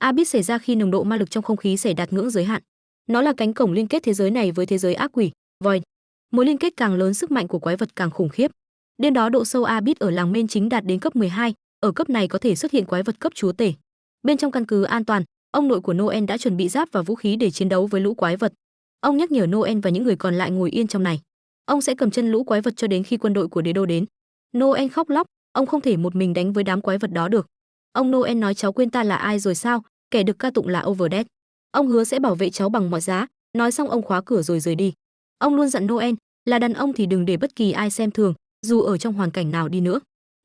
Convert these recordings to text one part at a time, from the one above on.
Abyss xảy ra khi nồng độ ma lực trong không khí xảy đạt ngưỡng giới hạn. Nó là cánh cổng liên kết thế giới này với thế giới ác quỷ, Void. Mối liên kết càng lớn, sức mạnh của quái vật càng khủng khiếp. Đêm đó độ sâu Abyss ở làng Main chính đạt đến cấp 12, ở cấp này có thể xuất hiện quái vật cấp chúa tể. Bên trong căn cứ an toàn, ông nội của Noel đã chuẩn bị giáp và vũ khí để chiến đấu với lũ quái vật. Ông nhắc nhở Noel và những người còn lại ngồi yên trong này. Ông sẽ cầm chân lũ quái vật cho đến khi quân đội của đế đô đến. Noel khóc lóc, ông không thể một mình đánh với đám quái vật đó được. Ông Noel nói cháu quên ta là ai rồi sao, kẻ được ca tụng là Overdead. Ông hứa sẽ bảo vệ cháu bằng mọi giá, nói xong ông khóa cửa rồi rời đi. Ông luôn dặn Noel, là đàn ông thì đừng để bất kỳ ai xem thường, dù ở trong hoàn cảnh nào đi nữa.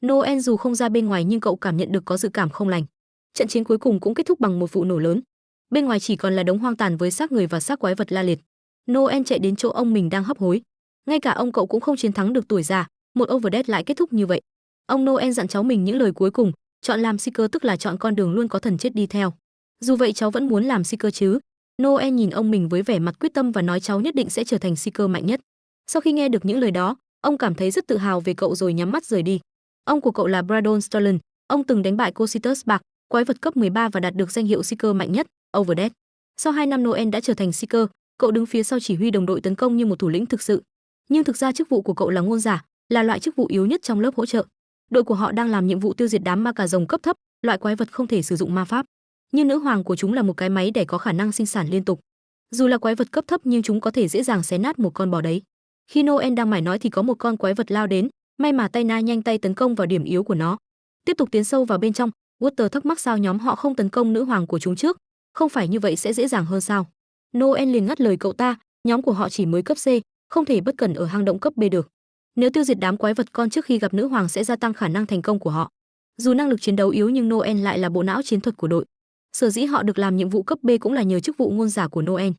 Noel dù không ra bên ngoài nhưng cậu cảm nhận được có dự cảm không lành. Trận chiến cuối cùng cũng kết thúc bằng một vụ nổ lớn. Bên ngoài chỉ còn là đống hoang tàn với xác người và xác quái vật la liệt. Noel chạy đến chỗ ông mình đang hấp hối. Ngay cả ông cậu cũng không chiến thắng được tuổi già, một Overdead lại kết thúc như vậy. Ông Noel dặn cháu mình những lời cuối cùng, chọn làm Seeker tức là chọn con đường luôn có thần chết đi theo. Dù vậy cháu vẫn muốn làm Seeker chứ? Noel nhìn ông mình với vẻ mặt quyết tâm và nói cháu nhất định sẽ trở thành Seeker mạnh nhất. Sau khi nghe được những lời đó, ông cảm thấy rất tự hào về cậu rồi nhắm mắt rời đi. Ông của cậu là Brandon Stolen, ông từng đánh bại Cositus Bạc, quái vật cấp 13 và đạt được danh hiệu Seeker mạnh nhất, Overdead. Sau 2 năm Noel đã trở thành Seeker, cậu đứng phía sau chỉ huy đồng đội tấn công như một thủ lĩnh thực sự. Nhưng thực ra chức vụ của cậu là ngôn giả, là loại chức vụ yếu nhất trong lớp hỗ trợ. Đội của họ đang làm nhiệm vụ tiêu diệt đám ma cà rồng cấp thấp, loại quái vật không thể sử dụng ma pháp. Như nữ hoàng của chúng là một cái máy để có khả năng sinh sản liên tục. Dù là quái vật cấp thấp nhưng chúng có thể dễ dàng xé nát một con bò đấy. Khi Noel đang mải nói thì có một con quái vật lao đến, may mà Tayna nhanh tay tấn công vào điểm yếu của nó. Tiếp tục tiến sâu vào bên trong, Walter thắc mắc sao nhóm họ không tấn công nữ hoàng của chúng trước, không phải như vậy sẽ dễ dàng hơn sao? Noel liền ngắt lời cậu ta, nhóm của họ chỉ mới cấp C, không thể bất cẩn ở hang động cấp B được. Nếu tiêu diệt đám quái vật con trước khi gặp nữ hoàng sẽ gia tăng khả năng thành công của họ. Dù năng lực chiến đấu yếu nhưng Noel lại là bộ não chiến thuật của đội. Sở dĩ họ được làm nhiệm vụ cấp B cũng là nhờ chức vụ ngôn giả của Noel.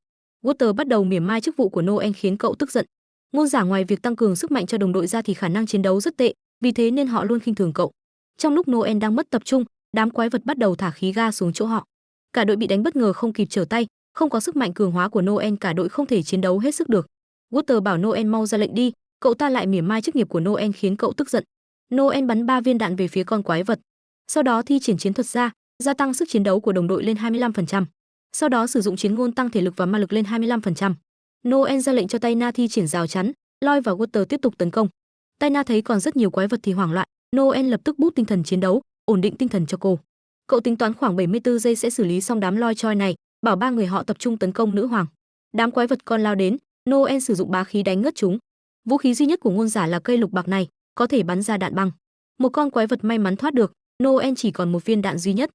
Walter bắt đầu mỉa mai chức vụ của Noel khiến cậu tức giận. Ngôn giả ngoài việc tăng cường sức mạnh cho đồng đội ra thì khả năng chiến đấu rất tệ, vì thế nên họ luôn khinh thường cậu. Trong lúc Noel đang mất tập trung, đám quái vật bắt đầu thả khí ga xuống chỗ họ. Cả đội bị đánh bất ngờ không kịp trở tay, không có sức mạnh cường hóa của Noel cả đội không thể chiến đấu hết sức được. Walter bảo Noel mau ra lệnh đi, cậu ta lại mỉa mai chức nghiệp của Noel khiến cậu tức giận. Noel bắn 3 viên đạn về phía con quái vật. Sau đó thi triển chiến thuật ra, gia tăng sức chiến đấu của đồng đội lên 25%. Sau đó sử dụng chiến ngôn tăng thể lực và ma lực lên 25%. Noel ra lệnh cho Tayna thi triển rào chắn, Lloyd và Walter tiếp tục tấn công. Tayna thấy còn rất nhiều quái vật thì hoảng loạn, Noel lập tức boost tinh thần chiến đấu, ổn định tinh thần cho cô. Cậu tính toán khoảng 74 giây sẽ xử lý xong đám Lloyd Choi này, bảo 3 người họ tập trung tấn công nữ hoàng. Đám quái vật con lao đến, Noel sử dụng bá khí đánh ngất chúng. Vũ khí duy nhất của ngôn giả là cây lục bạc này, có thể bắn ra đạn băng. Một con quái vật may mắn thoát được, Noel chỉ còn một viên đạn duy nhất.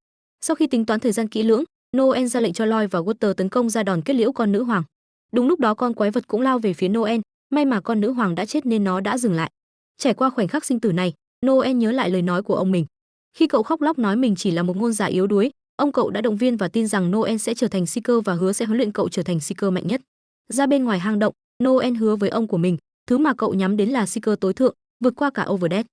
Sau khi tính toán thời gian kỹ lưỡng, Noel ra lệnh cho Lloyd và Walter tấn công ra đòn kết liễu con nữ hoàng. Đúng lúc đó con quái vật cũng lao về phía Noel, may mà con nữ hoàng đã chết nên nó đã dừng lại. Trải qua khoảnh khắc sinh tử này, Noel nhớ lại lời nói của ông mình. Khi cậu khóc lóc nói mình chỉ là một ngôn giả yếu đuối, ông cậu đã động viên và tin rằng Noel sẽ trở thành Seeker và hứa sẽ huấn luyện cậu trở thành Seeker mạnh nhất. Ra bên ngoài hang động, Noel hứa với ông của mình, thứ mà cậu nhắm đến là Seeker tối thượng, vượt qua cả Overdead.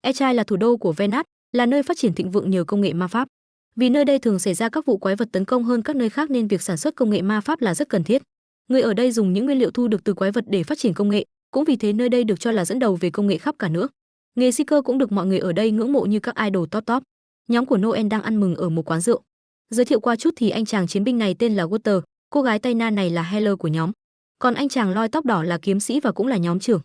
Echai là thủ đô của Venat, là nơi phát triển thịnh vượng nhờ công nghệ ma pháp. Vì nơi đây thường xảy ra các vụ quái vật tấn công hơn các nơi khác nên việc sản xuất công nghệ ma pháp là rất cần thiết. Người ở đây dùng những nguyên liệu thu được từ quái vật để phát triển công nghệ, cũng vì thế nơi đây được cho là dẫn đầu về công nghệ khắp cả nước. Nghề Seeker cũng được mọi người ở đây ngưỡng mộ như các idol top top. Nhóm của Noel đang ăn mừng ở một quán rượu. Giới thiệu qua chút thì anh chàng chiến binh này tên là Walter, cô gái Tayna này là Heller của nhóm. Còn anh chàng Lloyd tóc đỏ là kiếm sĩ và cũng là nhóm trưởng.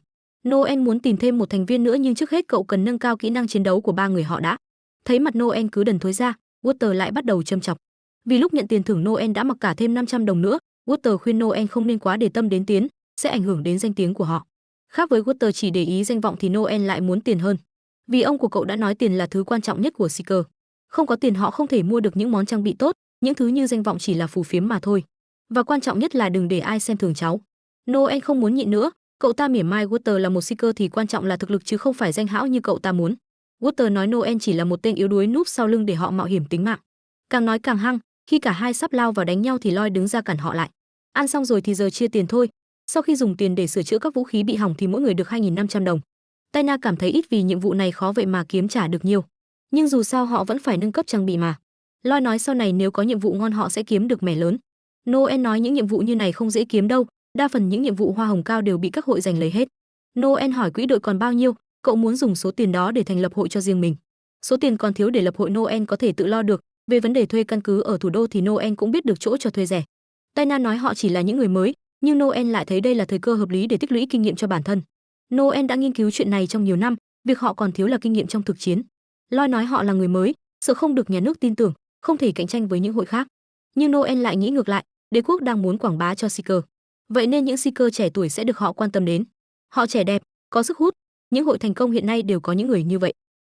Noel muốn tìm thêm một thành viên nữa nhưng trước hết cậu cần nâng cao kỹ năng chiến đấu của 3 người họ đã. Thấy mặt Noel cứ đần thối ra, Walter lại bắt đầu châm chọc. Vì lúc nhận tiền thưởng Noel đã mặc cả thêm 500 đồng nữa, Walter khuyên Noel không nên quá để tâm đến tiền, sẽ ảnh hưởng đến danh tiếng của họ. Khác với Walter chỉ để ý danh vọng thì Noel lại muốn tiền hơn. Vì ông của cậu đã nói tiền là thứ quan trọng nhất của Seeker. Không có tiền họ không thể mua được những món trang bị tốt, những thứ như danh vọng chỉ là phù phiếm mà thôi. Và quan trọng nhất là đừng để ai xem thường cháu. Noel không muốn nhịn nữa, cậu ta mỉa mai Walter là một Seeker thì quan trọng là thực lực chứ không phải danh hão như cậu ta muốn. Walter nói Noel chỉ là một tên yếu đuối núp sau lưng để họ mạo hiểm tính mạng. Càng nói càng hăng, khi cả hai sắp lao vào đánh nhau thì Lloyd đứng ra cản họ lại. Ăn xong rồi thì giờ chia tiền thôi. Sau khi dùng tiền để sửa chữa các vũ khí bị hỏng thì mỗi người được 2.500 đồng. Tayna cảm thấy ít vì nhiệm vụ này khó vậy mà kiếm trả được nhiều. Nhưng dù sao họ vẫn phải nâng cấp trang bị mà. Lloyd nói sau này nếu có nhiệm vụ ngon họ sẽ kiếm được mẻ lớn. Noel nói những nhiệm vụ như này không dễ kiếm đâu, đa phần những nhiệm vụ hoa hồng cao đều bị các hội giành lấy hết. Noel hỏi quỹ đội còn bao nhiêu, cậu muốn dùng số tiền đó để thành lập hội cho riêng mình. Số tiền còn thiếu để lập hội Noel có thể tự lo được, Về vấn đề thuê căn cứ ở thủ đô thì Noel cũng biết được chỗ cho thuê rẻ. Taina nói họ chỉ là những người mới, nhưng Noel lại thấy đây là thời cơ hợp lý để tích lũy kinh nghiệm cho bản thân. Noel đã nghiên cứu chuyện này trong nhiều năm, việc họ còn thiếu là kinh nghiệm trong thực chiến. Lloyd nói họ là người mới, sợ không được nhà nước tin tưởng, không thể cạnh tranh với những hội khác. Nhưng Noel lại nghĩ ngược lại, đế quốc đang muốn quảng bá cho Seeker. Vậy nên những Seeker trẻ tuổi sẽ được họ quan tâm đến. Họ trẻ đẹp, có sức hút, những hội thành công hiện nay đều có những người như vậy.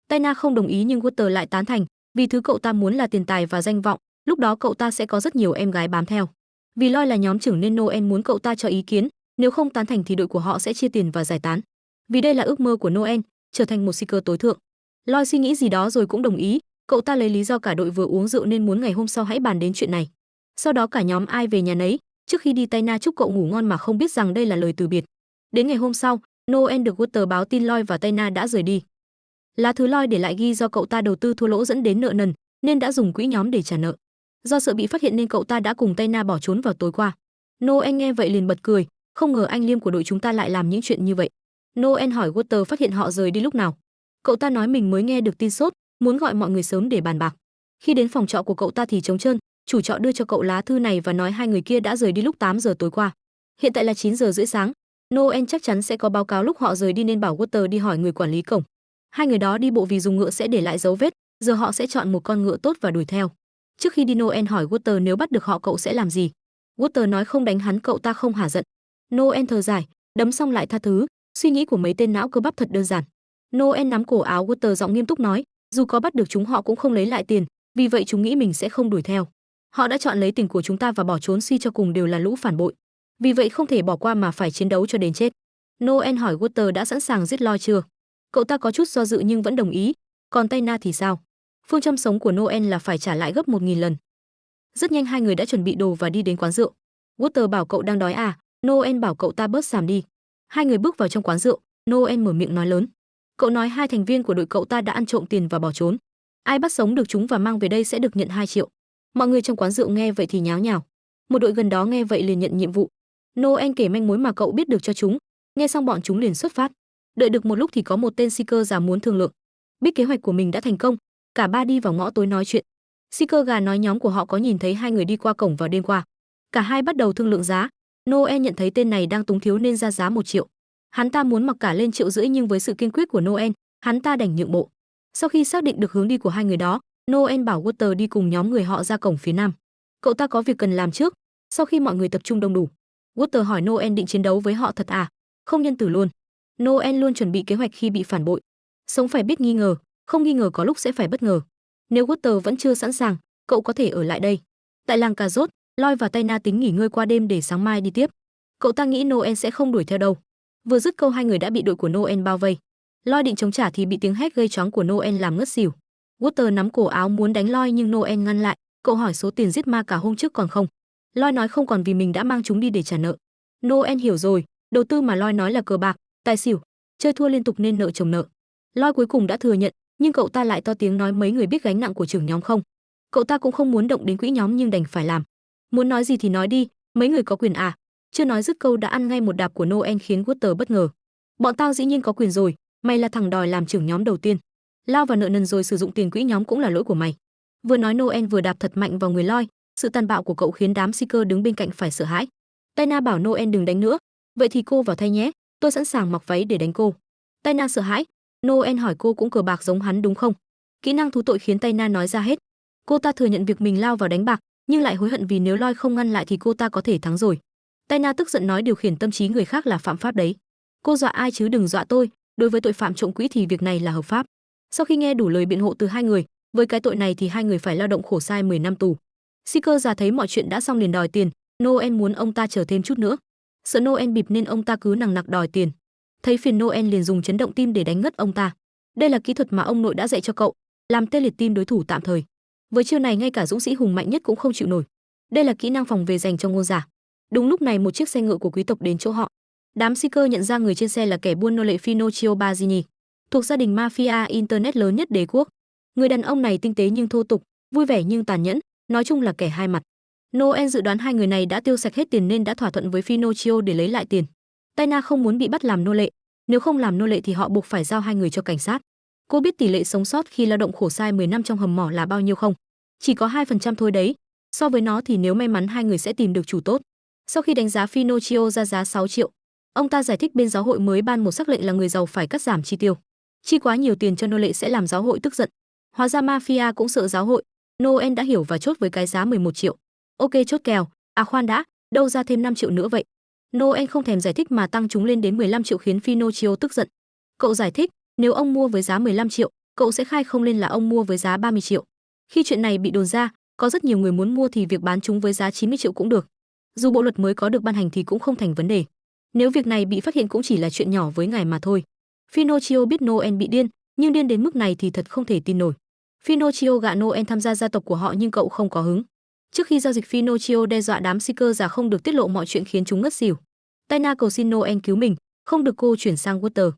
Taina không đồng ý nhưng Walter lại tán thành, vì thứ cậu ta muốn là tiền tài và danh vọng, lúc đó cậu ta sẽ có rất nhiều em gái bám theo. Vì Lloyd là nhóm trưởng nên Noel muốn cậu ta cho ý kiến, nếu không tán thành thì đội của họ sẽ chia tiền và giải tán. Vì đây là ước mơ của Noel, trở thành một Seeker tối thượng. Lloyd suy nghĩ gì đó rồi cũng đồng ý, cậu ta lấy lý do cả đội vừa uống rượu nên muốn ngày hôm sau hãy bàn đến chuyện này. Sau đó cả nhóm ai về nhà nấy, trước khi đi Taina chúc cậu ngủ ngon mà không biết rằng đây là lời từ biệt. Đến ngày hôm sau, Noel được Walter báo tin Lloyd và Taina đã rời đi. Lá thư Lloyd để lại ghi do cậu ta đầu tư thua lỗ dẫn đến nợ nần, nên đã dùng quỹ nhóm để trả nợ. Do sợ bị phát hiện nên cậu ta đã cùng Taina bỏ trốn vào tối qua. Noel nghe vậy liền bật cười, không ngờ anh Liêm của đội chúng ta lại làm những chuyện như vậy. Noel hỏi Walter phát hiện họ rời đi lúc nào. Cậu ta nói mình mới nghe được tin sốt, muốn gọi mọi người sớm để bàn bạc. Khi đến phòng trọ của cậu ta thì trống trơn, chủ trọ đưa cho cậu lá thư này và nói hai người kia đã rời đi lúc 8 giờ tối qua. Hiện tại là 9 giờ rưỡi sáng. Noel chắc chắn sẽ có báo cáo lúc họ rời đi nên bảo Walter đi hỏi người quản lý cổng. Hai người đó đi bộ vì dùng ngựa sẽ để lại dấu vết, giờ họ sẽ chọn một con ngựa tốt và đuổi theo. Trước khi đi Noel hỏi Walter nếu bắt được họ cậu sẽ làm gì. Walter nói không đánh hắn cậu ta không hả giận. Noel thở dài, đấm xong lại tha thứ, suy nghĩ của mấy tên não cơ bắp thật đơn giản. Noel nắm cổ áo Walter giọng nghiêm túc nói, dù có bắt được chúng họ cũng không lấy lại tiền, vì vậy chúng nghĩ mình sẽ không đuổi theo. Họ đã chọn lấy tiền của chúng ta và bỏ trốn, suy cho cùng đều là lũ phản bội. Vì vậy không thể bỏ qua mà phải chiến đấu cho đến chết. Noel hỏi Walter đã sẵn sàng giết Lloyd chưa. Cậu ta có chút do dự nhưng vẫn đồng ý. Còn Taina thì sao? Phương châm sống của Noel là phải trả lại gấp 1000 lần. Rất nhanh hai người đã chuẩn bị đồ và đi đến quán rượu. Walter bảo cậu đang đói à, Noel bảo cậu ta bớt xàm đi. Hai người bước vào trong quán rượu, Noel mở miệng nói lớn. Cậu nói hai thành viên của đội cậu ta đã ăn trộm tiền và bỏ trốn. Ai bắt sống được chúng và mang về đây sẽ được nhận 2 triệu. Mọi người trong quán rượu nghe vậy thì nháo nhào. Một đội gần đó nghe vậy liền nhận nhiệm vụ. Noel kể manh mối mà cậu biết được cho chúng. Nghe xong bọn chúng liền xuất phát. Đợi được một lúc thì có một tên Seeker già muốn thương lượng. Biết kế hoạch của mình đã thành công, cả ba đi vào ngõ tối nói chuyện. Seeker gà nói nhóm của họ có nhìn thấy hai người đi qua cổng vào đêm qua. Cả hai bắt đầu thương lượng giá. Noel nhận thấy tên này đang túng thiếu nên ra giá 1 triệu. Hắn ta muốn mặc cả lên 1,5 triệu nhưng với sự kiên quyết của Noel, hắn ta đành nhượng bộ. Sau khi xác định được hướng đi của hai người đó, Noel bảo Walter đi cùng nhóm người họ ra cổng phía nam. Cậu ta có việc cần làm trước. Sau khi mọi người tập trung đông đủ, Walter hỏi Noel định chiến đấu với họ thật à? Không nhân tử luôn. Noel luôn chuẩn bị kế hoạch khi bị phản bội. Sống phải biết nghi ngờ, không nghi ngờ có lúc sẽ phải bất ngờ. Nếu Walter vẫn chưa sẵn sàng, cậu có thể ở lại đây. Tại làng cà rốt, Lloyd và Taina tính nghỉ ngơi qua đêm để sáng mai đi tiếp. Cậu ta nghĩ Noel sẽ không đuổi theo đâu. Vừa dứt câu hai người đã bị đội của Noel bao vây. Lloyd định chống trả thì bị tiếng hét gây choáng của Noel làm ngất xỉu. Walter nắm cổ áo muốn đánh Lloyd nhưng Noel ngăn lại. Cậu hỏi số tiền giết ma cả hôm trước còn không. Lloyd nói không còn vì mình đã mang chúng đi để trả nợ. Noel hiểu rồi, đầu tư mà Lloyd nói là cờ bạc, tài xỉu, chơi thua liên tục nên nợ chồng nợ. Lloyd cuối cùng đã thừa nhận, nhưng cậu ta lại to tiếng nói mấy người biết gánh nặng của trưởng nhóm không. Cậu ta cũng không muốn động đến quỹ nhóm nhưng đành phải làm. Muốn nói gì thì nói đi, mấy người có quyền à? Chưa nói dứt câu đã ăn ngay một đạp của Noel khiến Walter bất ngờ. Bọn tao dĩ nhiên có quyền rồi, mày là thằng đòi làm trưởng nhóm đầu tiên. Lao vào nợ nần rồi sử dụng tiền quỹ nhóm cũng là lỗi của mày. Vừa nói Noel vừa đạp thật mạnh vào người Lloyd, sự tàn bạo của cậu khiến đám Seeker đứng bên cạnh phải sợ hãi. Taina bảo Noel đừng đánh nữa, vậy thì cô vào thay nhé, tôi sẵn sàng mặc váy để đánh cô. Taina sợ hãi. Noel hỏi cô cũng cờ bạc giống hắn đúng không? Kỹ năng thú tội khiến Taina nói ra hết. Cô ta thừa nhận việc mình lao vào đánh bạc, nhưng lại hối hận vì nếu Lloyd không ngăn lại thì cô ta có thể thắng rồi. Taina tức giận nói điều khiển tâm trí người khác là phạm pháp đấy. Cô dọa ai chứ đừng dọa tôi, đối với tội phạm trộm quỹ thì việc này là hợp pháp. Sau khi nghe đủ lời biện hộ từ hai người, với cái tội này thì hai người phải lao động khổ sai 10 năm tù. Seeker già thấy mọi chuyện đã xong liền đòi tiền, Noel muốn ông ta chờ thêm chút nữa. Sợ Noel bịp nên ông ta cứ nằng nặc đòi tiền. Thấy phiền Noel liền dùng chấn động tim để đánh ngất ông ta. Đây là kỹ thuật mà ông nội đã dạy cho cậu, làm tê liệt tim đối thủ tạm thời. Với chiêu này ngay cả dũng sĩ hùng mạnh nhất cũng không chịu nổi. Đây là kỹ năng phòng về dành cho ngôn giả. Đúng lúc này một chiếc xe ngựa của quý tộc đến chỗ họ. Đám Seeker nhận ra người trên xe là kẻ buôn nô lệ Finocchio Bazzini, thuộc gia đình mafia internet lớn nhất đế quốc. Người đàn ông này tinh tế nhưng thô tục, vui vẻ nhưng tàn nhẫn, nói chung là kẻ hai mặt. Noel dự đoán hai người này đã tiêu sạch hết tiền nên đã thỏa thuận với Finocchio để lấy lại tiền. Taina không muốn bị bắt làm nô lệ, nếu không làm nô lệ thì họ buộc phải giao hai người cho cảnh sát. Cô biết tỷ lệ sống sót khi lao động khổ sai 10 năm trong hầm mỏ là bao nhiêu không? Chỉ có 2% thôi đấy. So với nó thì nếu may mắn hai người sẽ tìm được chủ tốt. Sau khi đánh giá Finocchio ra giá 6 triệu, ông ta giải thích bên giáo hội mới ban một sắc lệnh là người giàu phải cắt giảm chi tiêu. Chi quá nhiều tiền cho nô lệ sẽ làm giáo hội tức giận. Hóa ra mafia cũng sợ giáo hội. Noel đã hiểu và chốt với cái giá 11 triệu. Ok, chốt kèo. À khoan đã, đâu ra thêm 5 triệu nữa vậy? Noel không thèm giải thích mà tăng chúng lên đến 15 triệu khiến Finocchio tức giận. Cậu giải thích, nếu ông mua với giá 15 triệu, cậu sẽ khai không lên là ông mua với giá 30 triệu. Khi chuyện này bị đồn ra, có rất nhiều người muốn mua thì việc bán chúng với giá 90 triệu cũng được. Dù bộ luật mới có được ban hành thì cũng không thành vấn đề. Nếu việc này bị phát hiện cũng chỉ là chuyện nhỏ với ngài mà thôi. Finocchio biết Noel bị điên, nhưng điên đến mức này thì thật không thể tin nổi. Finocchio gạ Noel tham gia gia tộc của họ nhưng cậu không có hứng. Trước khi giao dịch, Finocchio đe dọa đám seeker già không được tiết lộ mọi chuyện khiến chúng ngất xỉu. Taina cầu xin Noel cứu mình, không được cô chuyển sang Walter.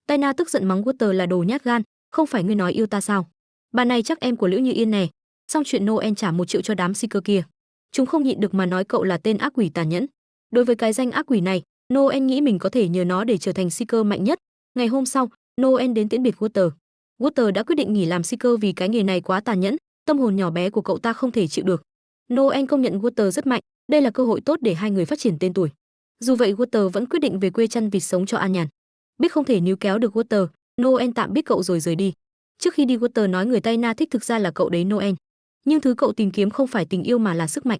Taina tức giận mắng Walter là đồ nhát gan, không phải ngươi nói yêu ta sao? Bà này chắc em của Liễu Như Yên nè. Xong chuyện Noel trả 1 triệu cho đám seeker kia. Chúng không nhịn được mà nói cậu là tên ác quỷ tàn nhẫn. Đối với cái danh ác quỷ này, Noel nghĩ mình có thể nhờ nó để trở thành seeker mạnh nhất. Ngày hôm sau, Noel đến tiễn biệt Walter. Walter đã quyết định nghỉ làm seeker vì cái nghề này quá tàn nhẫn, tâm hồn nhỏ bé của cậu ta không thể chịu được. Noel công nhận Walter rất mạnh, đây là cơ hội tốt để hai người phát triển tên tuổi. Dù vậy Walter vẫn quyết định về quê chăn vịt sống cho an nhàn. Biết không thể níu kéo được Walter, Noel tạm biết cậu rồi rời đi. Trước khi đi Walter nói người Taina thích thực ra là cậu đấy Noel. Nhưng thứ cậu tìm kiếm không phải tình yêu mà là sức mạnh.